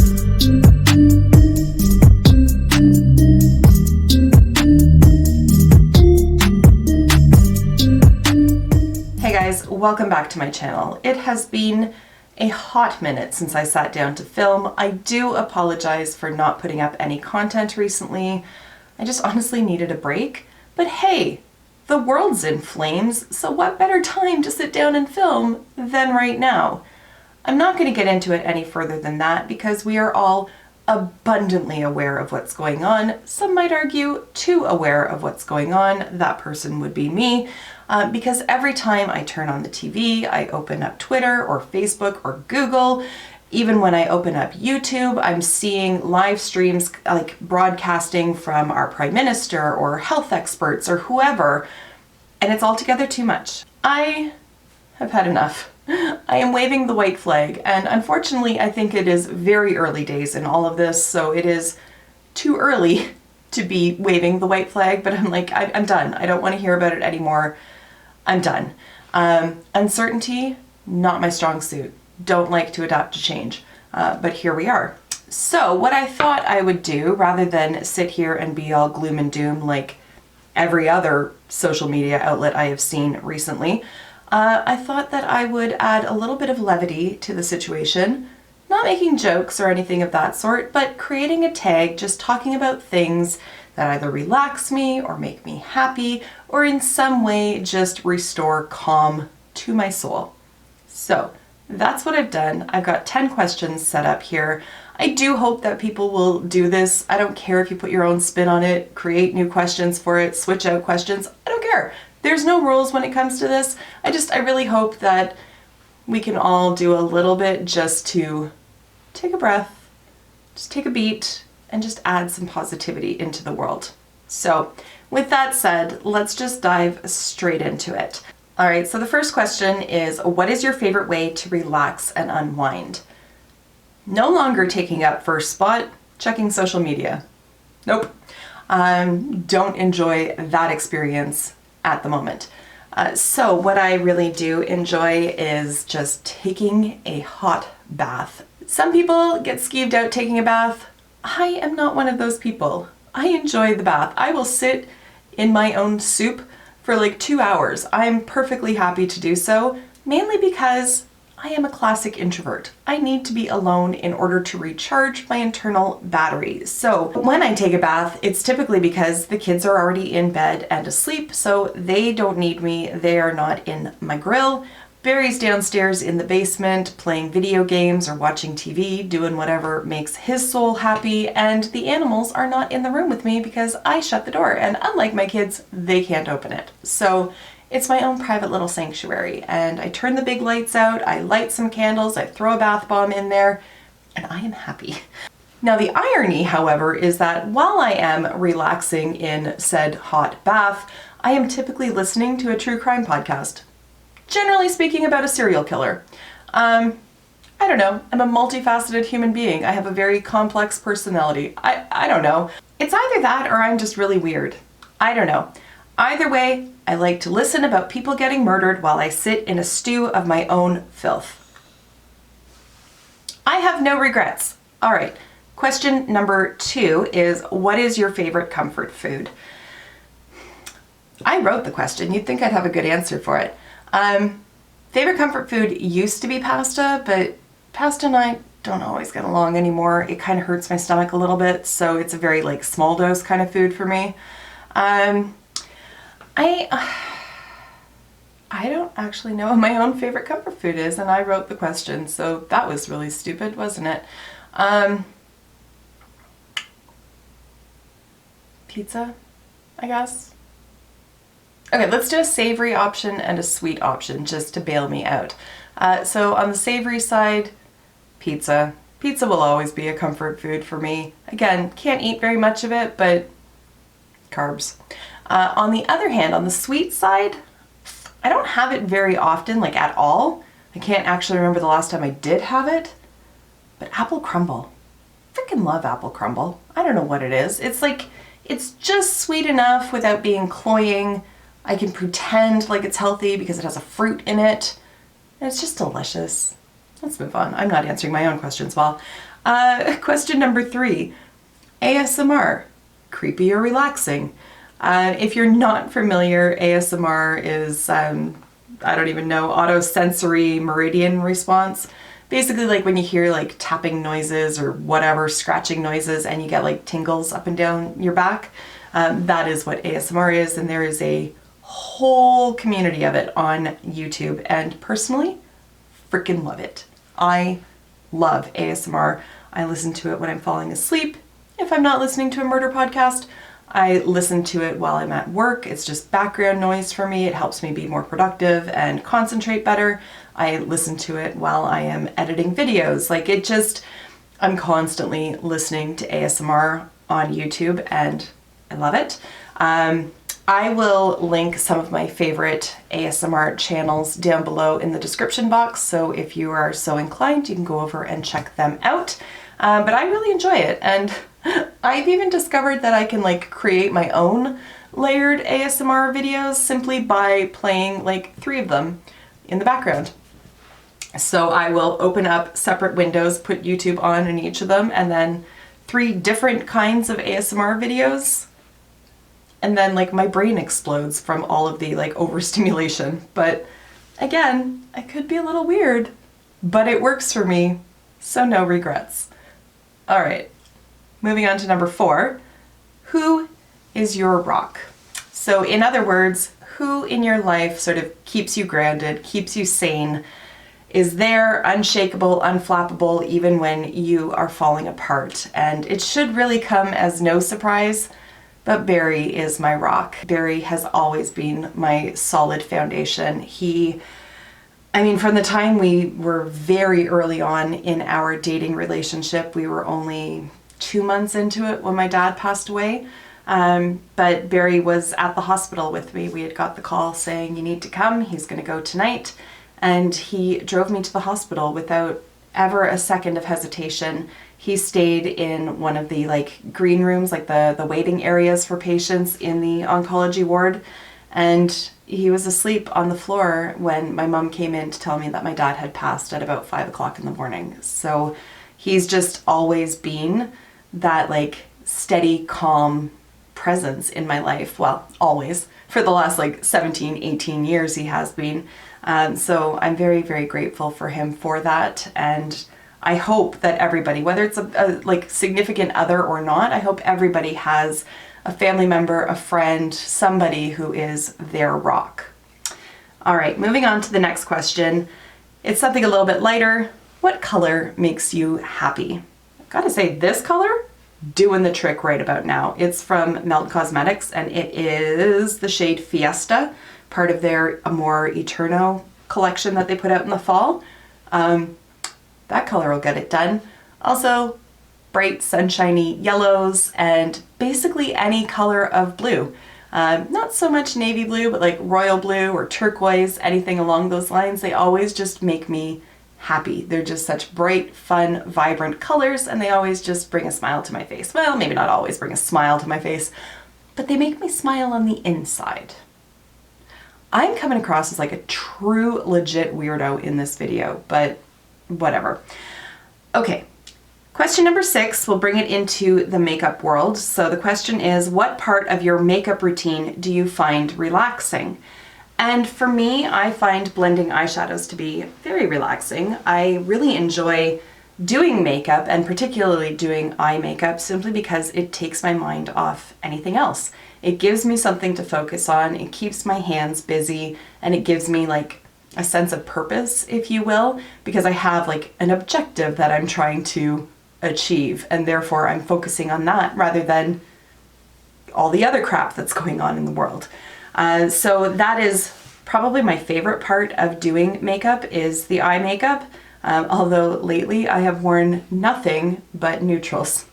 Hey guys, welcome back to my channel. It has been a hot minute since I sat down to film. I do apologize for not putting up any content recently. I just honestly needed a break. But hey, the world's in flames, so what better time to sit down and film than right now? I'm not going to get into it any further than that because we are all abundantly aware of what's going on. Some might argue too aware of what's going on. That person would be me. Because every time I turn on the TV, I open up Twitter or Facebook or Google, even when I open up YouTube, I'm seeing live streams like broadcasting from our Prime Minister or health experts or whoever, and it's altogether too much. I have had enough. I am waving the white flag, and unfortunately I think it is very early days in all of this, so it is too early to be waving the white flag, but I'm like, I'm done. I don't want to hear about it anymore. I'm done. Uncertainty, not my strong suit. Don't like to adapt to change, but here we are. So what I thought I would do, rather than sit here and be all gloom and doom like every other social media outlet I have seen recently, I thought that I would add a little bit of levity to the situation, not making jokes or anything of that sort, but creating a tag, just talking about things that either relax me or make me happy or in some way just restore calm to my soul. So that's what I've done. I've got 10 questions set up here. I do hope that people will do this. I don't care if you put your own spin on it, create new questions for it, switch out questions. I don't care. There's no rules when it comes to this. I really hope that we can all do a little bit just to take a breath, just take a beat, and just add some positivity into the world. So with that said, let's just dive straight into it. All right, so the first question is, what is your favorite way to relax and unwind? No longer taking up first spot, checking social media. Nope. Don't enjoy that experience at the moment. So what I really do enjoy is just taking a hot bath. Some people get skeeved out taking a bath. I am not one of those people. I enjoy the bath. I will sit in my own soup for like 2 hours. I'm perfectly happy to do so, mainly because I am a classic introvert. I need to be alone in order to recharge my internal batteries. So when I take a bath, it's typically because the kids are already in bed and asleep, so they don't need me. They are not in my grill. Barry's downstairs in the basement playing video games or watching TV, doing whatever makes his soul happy, and the animals are not in the room with me because I shut the door, and unlike my kids, they can't open it. So it's my own private little sanctuary, and I turn the big lights out, I light some candles, I throw a bath bomb in there, and I am happy. Now the irony, however, is that while I am relaxing in said hot bath, I am typically listening to a true crime podcast. Generally speaking, about a serial killer. I don't know, I'm a multifaceted human being. I have a very complex personality. I don't know. It's either that or I'm just really weird. I don't know. Either way, I like to listen about people getting murdered while I sit in a stew of my own filth. I have no regrets. All right, question number 2 is, what is your favorite comfort food? I wrote the question. You'd think I'd have a good answer for it. Favorite comfort food used to be pasta, but pasta and I don't always get along anymore. It kind of hurts my stomach a little bit, so it's a very like small dose kind of food for me. I don't actually know what my own favorite comfort food is, and I wrote the question, so that was really stupid, wasn't it? Pizza, I guess. Okay, let's do a savory option and a sweet option just to bail me out. So on the savory side, pizza. Pizza will always be a comfort food for me. Again, can't eat very much of it, but carbs. On the other hand, on the sweet side, I don't have it very often, like at all. I can't actually remember the last time I did have it, but apple crumble. Freaking love apple crumble. I don't know what it is. It's like, it's just sweet enough without being cloying. I can pretend like it's healthy because it has a fruit in it. And it's just delicious. Let's move on. I'm not answering my own questions well. Question number 3, ASMR, creepy or relaxing? If you're not familiar, ASMR is, I don't even know, autosensory meridian response. Basically like when you hear like tapping noises or whatever, scratching noises, and you get like tingles up and down your back. That is what ASMR is, and there is a whole community of it on YouTube, and personally, freaking love it. I love ASMR. I listen to it when I'm falling asleep. If I'm not listening to a murder podcast, I listen to it while I'm at work. It's just background noise for me. It helps me be more productive and concentrate better. I listen to it while I am editing videos. Like it just, I'm constantly listening to ASMR on YouTube and I love it. I will link some of my favorite ASMR channels down below in the description box. So if you are so inclined, you can go over and check them out. But I really enjoy it. And I've even discovered that I can like create my own layered ASMR videos simply by playing like 3 of them in the background. So I will open up separate windows, put YouTube on in each of them, and then 3 different kinds of ASMR videos. And then like my brain explodes from all of the like overstimulation. But again, I could be a little weird, but it works for me, so no regrets. All right. Moving on to number 4, who is your rock? So in other words, who in your life sort of keeps you grounded, keeps you sane, is there, unshakable, unflappable, even when you are falling apart? And it should really come as no surprise, but Barry is my rock. Barry has always been my solid foundation. From the time we were very early on in our dating relationship, we were only 2 months into it when my dad passed away. But Barry was at the hospital with me. We had got the call saying, you need to come, he's gonna go tonight. And he drove me to the hospital without ever a second of hesitation. He stayed in one of the like green rooms, like the waiting areas for patients in the oncology ward. And he was asleep on the floor when my mom came in to tell me that my dad had passed at about 5 o'clock in the morning. So he's just always been that like steady, calm presence in my life. Well, always. For the last like 17, 18 years he has been. So I'm very, very grateful for him for that. And I hope that everybody, whether it's a like significant other or not, I hope everybody has a family member, a friend, somebody who is their rock. All right, moving on to the next question. It's something a little bit lighter. What color makes you happy? I've got to say, this color, doing the trick right about now. It's from Melt Cosmetics, and it is the shade Fiesta, part of their Amor Eterno collection that they put out in the fall. That color will get it done. Also, bright sunshiny yellows and basically any color of blue. Not so much navy blue, but like royal blue or turquoise, anything along those lines. They always just make me happy. They're just such bright, fun, vibrant colors, and they always just bring a smile to my face. Well, maybe not always bring a smile to my face, but they make me smile on the inside. I'm coming across as like a true legit weirdo in this video, but whatever. Okay. Question number 6, we'll bring it into the makeup world. So the question is, what part of your makeup routine do you find relaxing? And for me, I find blending eyeshadows to be very relaxing. I really enjoy doing makeup, and particularly doing eye makeup, simply because it takes my mind off anything else. It gives me something to focus on, it keeps my hands busy, and it gives me like a sense of purpose, if you will, because I have like an objective that I'm trying to achieve, and therefore I'm focusing on that rather than all the other crap that's going on in the world. So that is probably my favorite part of doing makeup, is the eye makeup, although lately I have worn nothing but neutrals,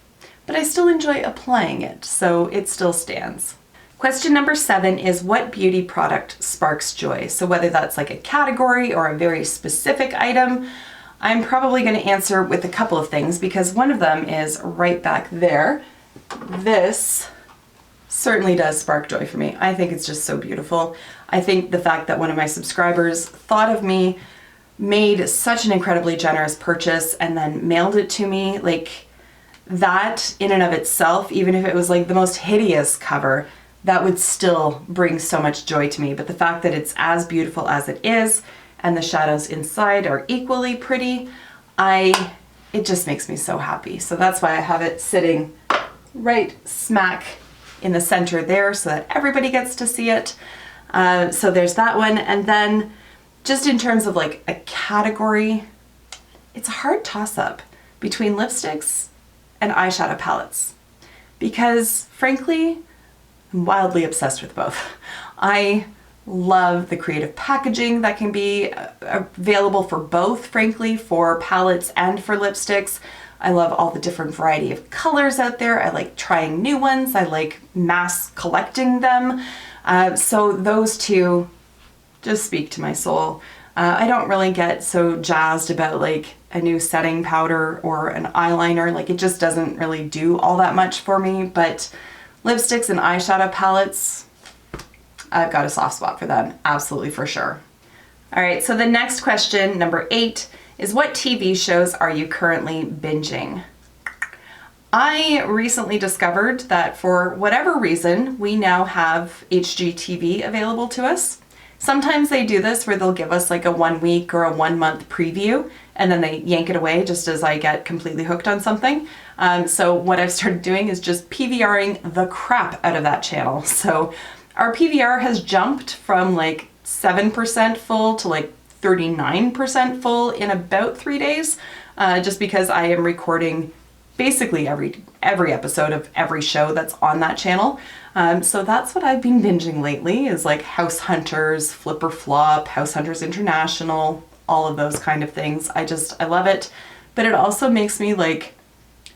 but I still enjoy applying it, so it still stands. Question number 7 is, what beauty product sparks joy? So whether that's like a category or a very specific item, I'm probably going to answer with a couple of things, because one of them is right back there. This certainly does spark joy for me. I think it's just so beautiful. I think the fact that one of my subscribers thought of me made such an incredibly generous purchase and then mailed it to me. Like, that in and of itself, even if it was like the most hideous cover, that would still bring so much joy to me. But the fact that it's as beautiful as it is and the shadows inside are equally pretty, it just makes me so happy. So that's why I have it sitting right smack in the center there so that everybody gets to see it. So there's that one. And then just in terms of like a category, it's a hard toss-up between lipsticks and eyeshadow palettes, because frankly, I'm wildly obsessed with both. I love the creative packaging that can be available for both, frankly, for palettes and for lipsticks. I love all the different variety of colors out there. I like trying new ones. I like mass collecting them. So those two just speak to my soul. I don't really get so jazzed about like a new setting powder or an eyeliner. Like, it just doesn't really do all that much for me, but lipsticks and eyeshadow palettes, I've got a soft spot for them, absolutely, for sure. All right, so the next question, number 8, is what TV shows are you currently binging? I recently discovered that for whatever reason, we now have HGTV available to us. Sometimes they do this where they'll give us like a 1 week or a 1 month preview, and then they yank it away just as I get completely hooked on something. So what I've started doing is just PVRing the crap out of that channel. So our PVR has jumped from like 7% full to like 39% full in about 3 days, just because I am recording basically every episode of every show that's on that channel. So that's what I've been binging lately, is like House Hunters, Flip or Flop, House Hunters International, all of those kind of things. I love it. But it also makes me like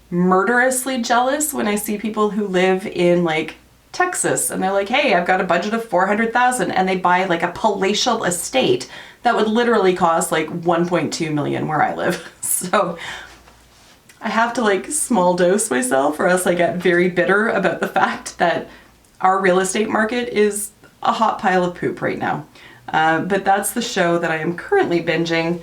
murderously jealous when I see people who live in like Texas and they're like, hey, I've got a budget of $400,000, and they buy like a palatial estate that would literally cost like 1.2 million where I live. So I have to like small dose myself, or else I get very bitter about the fact that our real estate market is a hot pile of poop right now. But that's the show that I am currently binging.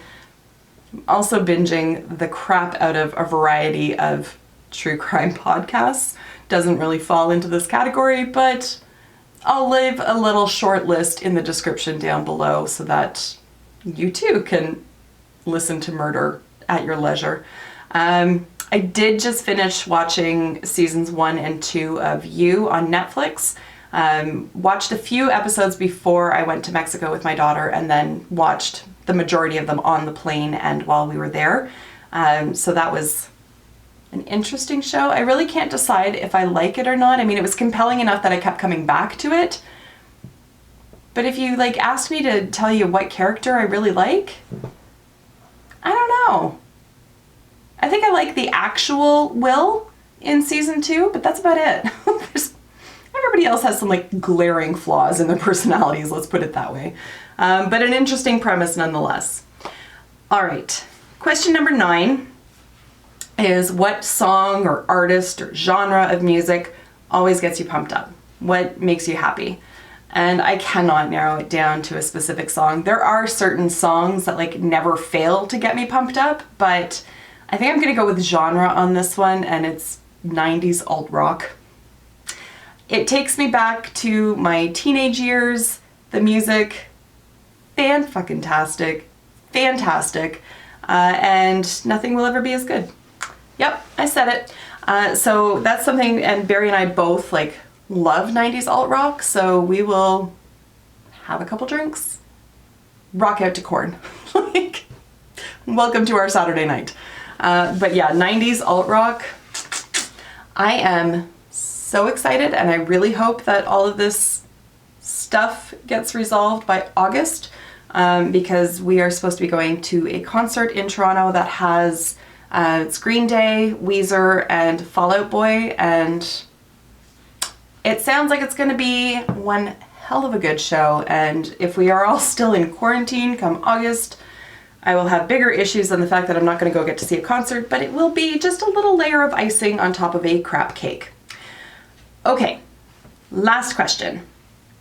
I'm also binging the crap out of a variety of true crime podcasts. Doesn't really fall into this category, but I'll leave a little short list in the description down below so that you too can listen to murder at your leisure. I did just finish watching seasons 1 and 2 of You on Netflix. Watched a few episodes before I went to Mexico with my daughter, and then watched the majority of them on the plane and while we were there. So that was an interesting show. I really can't decide if I like it or not. I mean, it was compelling enough that I kept coming back to it. But if you like asked me to tell you what character I really like, I don't know. I think I like the actual Will in season 2, but that's about it. Everybody else has some like glaring flaws in their personalities, let's put it that way. But an interesting premise nonetheless. All right, question number 9 is what song or artist or genre of music always gets you pumped up? What makes you happy? And I cannot narrow it down to a specific song. There are certain songs that like never fail to get me pumped up, but I think I'm gonna go with genre on this one, and it's 90s alt rock. It takes me back to my teenage years. The music, fan-fucking-tastic, fantastic, and nothing will ever be as good. Yep, I said it. So that's something, and Barry and I both like love 90s alt rock, so we will have a couple drinks, rock out to Korn. Like, welcome to our Saturday night. But yeah, 90s alt rock. I am so excited, and I really hope that all of this stuff gets resolved by August, because we are supposed to be going to a concert in Toronto that has it's Green Day, Weezer, and Fall Out Boy, and it sounds like it's going to be one hell of a good show. And if we are all still in quarantine come August, I will have bigger issues than the fact that I'm not going to go get to see a concert, but it will be just a little layer of icing on top of a crap cake. Okay, last question.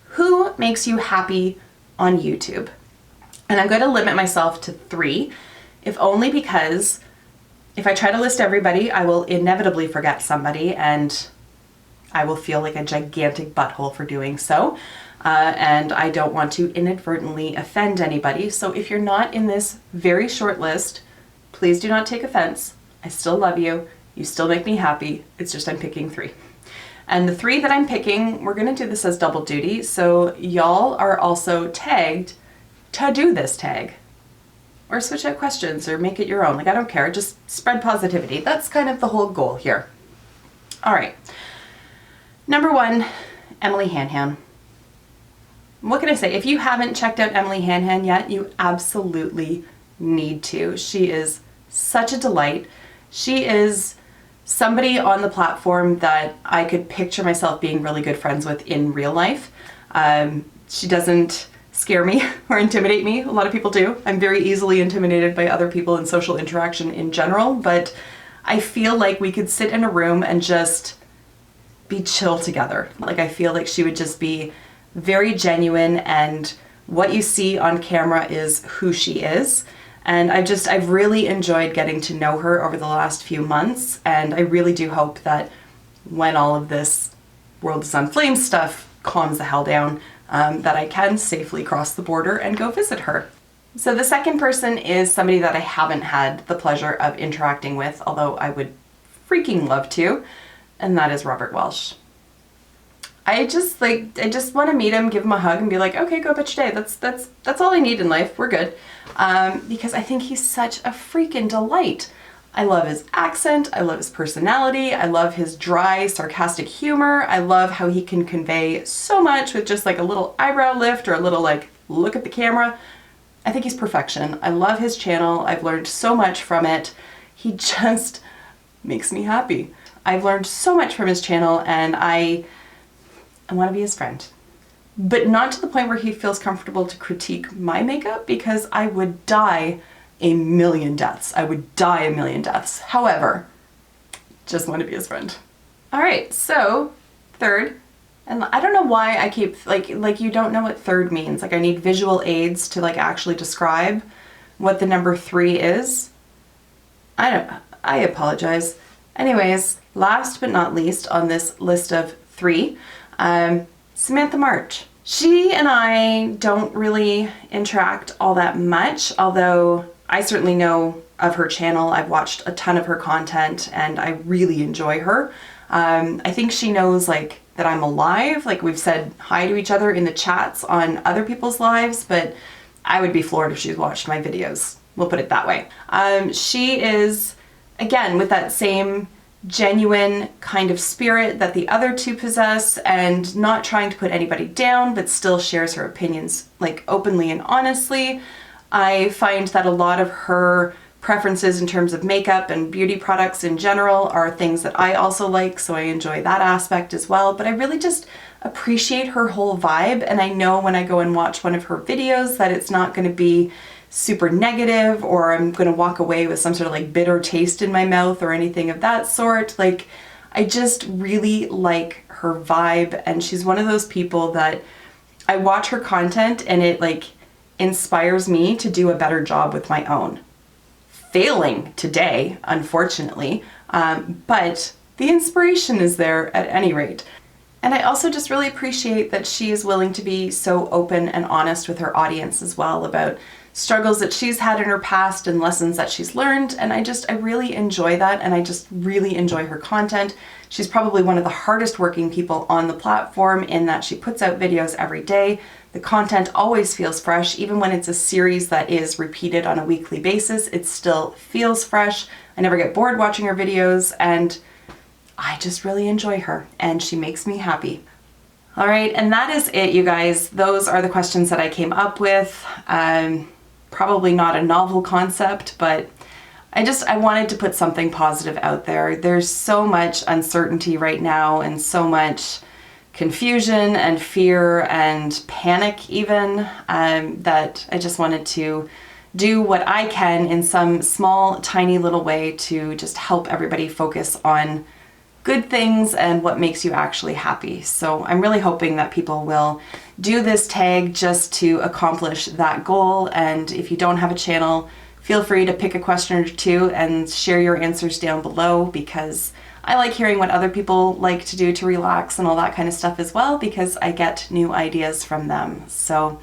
Who makes you happy on YouTube? And I'm going to limit myself to 3, if only because if I try to list everybody, I will inevitably forget somebody and I will feel like a gigantic butthole for doing so. And I don't want to inadvertently offend anybody. So if you're not in this very short list, please do not take offense. I still love you. You still make me happy. It's just I'm picking 3. And the 3 that I'm picking, we're going to do this as double duty. So y'all are also tagged to do this tag. Or switch out questions or make it your own. Like, I don't care. Just spread positivity. That's kind of the whole goal here. All right. Number 1, Emily Hanhan. What can I say? If you haven't checked out Emily Hanhan yet, you absolutely need to. She is such a delight. She is somebody on the platform that I could picture myself being really good friends with in real life. She doesn't scare me or intimidate me. A lot of people do. I'm very easily intimidated by other people in social interaction in general, but I feel like we could sit in a room and just be chill together. Like, I feel like she would just be very genuine, and what you see on camera is who she is. And I've really enjoyed getting to know her over the last few months, and I really do hope that when all of this World is on Flames stuff calms the hell down, that I can safely cross the border and go visit her. So the second person is somebody that I haven't had the pleasure of interacting with, although I would freaking love to, and that is Robert Walsh. I just want to meet him, give him a hug, and be like, okay, go about your day. That's all I need in life. We're good. Because I think he's such a freaking delight. I love his accent. I love his personality. I love his dry, sarcastic humor. I love how he can convey so much with just like a little eyebrow lift or a little like look at the camera. I think he's perfection. I love his channel. I've learned so much from it. He just makes me happy. I've learned so much from his channel, and I want to be his friend. But not to the point where he feels comfortable to critique my makeup, because I would die a million deaths. I would die a million deaths. However, just want to be his friend. All right, so third, and I don't know why I keep like you don't know what third means. Like, I need visual aids to like actually describe what the number 3 is. I apologize. Anyways, last but not least on this list of 3, Samantha March. She and I don't really interact all that much, although I certainly know of her channel. I've watched a ton of her content and I really enjoy her. I think she knows like that I'm alive. Like, we've said hi to each other in the chats on other people's lives, but I would be floored if she's watched my videos. We'll put it that way. She is, again, with that same genuine kind of spirit that the other 2 possess, and not trying to put anybody down, but still shares her opinions like openly and honestly. I find that a lot of her preferences in terms of makeup and beauty products in general are things that I also like, so I enjoy that aspect as well. But I really just appreciate her whole vibe, and I know when I go and watch one of her videos that it's not going to be super negative, or I'm going to walk away with some sort of like bitter taste in my mouth or anything of that sort. Like, I just really like her vibe, and she's one of those people that I watch her content and it like inspires me to do a better job with my own. Failing today, unfortunately, but the inspiration is there at any rate. And I also just really appreciate that she is willing to be so open and honest with her audience as well about struggles that she's had in her past and lessons that she's learned. And I really enjoy that, and I just really enjoy her content. She's probably one of the hardest working people on the platform in that she puts out videos every day. The content always feels fresh. Even when it's a series that is repeated on a weekly basis, it still feels fresh. I never get bored watching her videos, and I just really enjoy her, and she makes me happy. All right, and that is it, you guys. Those are the questions that I came up with. Probably not a novel concept, but I wanted to put something positive out there. There's so much uncertainty right now, and so much confusion and fear and panic even, that I just wanted to do what I can in some small, tiny little way to just help everybody focus on good things and what makes you actually happy. So I'm really hoping that people will do this tag just to accomplish that goal. And if you don't have a channel, feel free to pick a question or two and share your answers down below, because I like hearing what other people like to do to relax and all that kind of stuff as well, because I get new ideas from them. So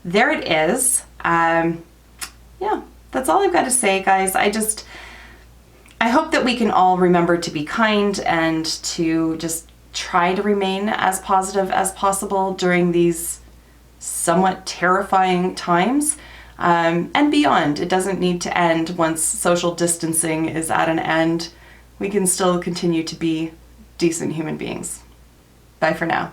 there it is. Yeah, that's all I've got to say, guys. I hope that we can all remember to be kind and to just try to remain as positive as possible during these somewhat terrifying times, and beyond. It doesn't need to end once social distancing is at an end. We can still continue to be decent human beings. Bye for now.